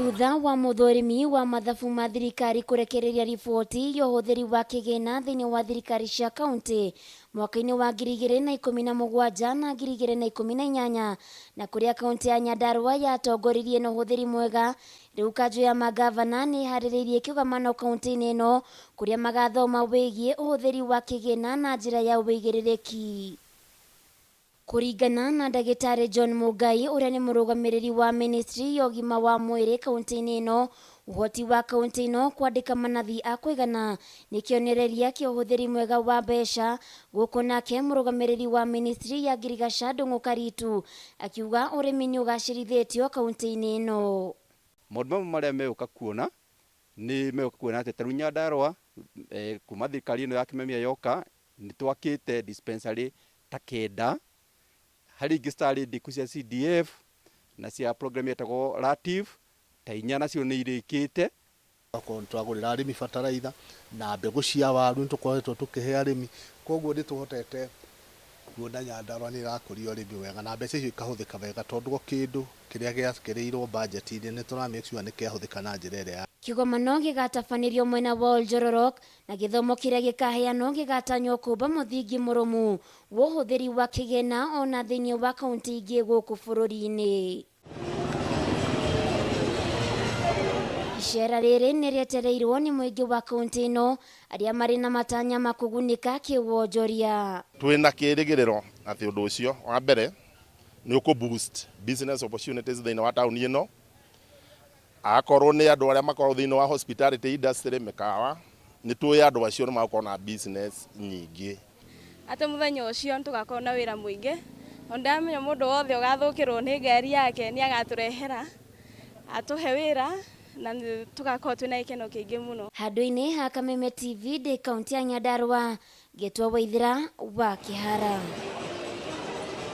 Thutha wa muthorimi wa mathabu ma thirikari kurekereria riboti ya uhuthiri wa kigina thiini wa thirikari cia kaunti mwaka-ini wa 2017 na 2018 na kuria kaunti ya Nyandarua yatongoririe na uhuthiri mwega, riu kanjo ya magavana ni haririirie kiugamano kaunti-ini ino kuria magathoma wigie uhuthiri wa kigina na njira ya uigiririki. Kuringana na Ndagitari John Mugai uria ni murugamiriri wa ministry ya ugima wa mwiri kaunti-ini ino, uhoti wa kaunti ino kwandika manathi a kuigana ni kionereria kia uhuthiri mwega wa mbeca, guku nake murugamiriri wa ministry ya Girigasha Ndung'u Karitu akiuga urimi ni ugacirithetio kaunti-ini ino. Maundu maria meuka kuona ni meuka kuona ati taru Nyandarua kuma thirikari ino ya Kimemia yoka ni twakite dispensary ta kenda hari ingĩ ndiku cia CDF na cia program yetagwo LATIF ta inya nacio nĩ irĩkĩte. Twagũrĩra arĩmi bataraitha na mbegũ cia waru nĩtũkoretwo tũkĩhe arĩmi, koguo nĩtũhotete kuona Nyandarua nĩ ĩrakũria ũrĩmi wega na mbeca icio ikahũthĩka wega, tondũ kĩndũ kĩrĩa gĩakĩrĩirwo budget-inĩ nĩ tũra make sure nĩ kĩahũthĩka na njĩra ĩrĩa. Kĩgomano gĩgatabanĩrio mwena wa Oljororok na gĩthomo kĩrĩa gĩkaheanwo gĩgatanywo kũmba mũthingi mũrũmu wa ũhũthĩri wa kĩgĩna ona thĩinĩ wa kaunti ingĩ gũkũ bũrũri-inĩ. Icera rĩrĩ nĩ rĩetereirwo nĩ mũingĩ wa kaunti ĩno arĩa marĩ na matanya ma kũgunĩka kĩwonjoria. Twĩna kĩrĩgĩrĩro atĩ ũndũ ũcio wa mbere nĩ ũkũ-boost business opportunities thĩinĩ wa taũni ĩno, akorwo nĩ andũ arĩa makorwo thĩinĩ wa hospitality industry mĩkawa, nĩ tũĩ andũ acio nĩ magũkorwo na business nyingĩ. Atĩ mũthenya ũcio tũgakorwo na wĩra mũingĩ, na ndamenya mũndũ wothe ũgathũkĩrwo nĩ ngari yake nĩ agatũrehera atũhe wĩra na tugakorwo twĩna gĩkeno kĩingĩ mũno. Handũ-inĩ ha Kameme TV ndĩ kaunti ya Nyandarua, Gĩtwa Waithĩra wa Kĩhara.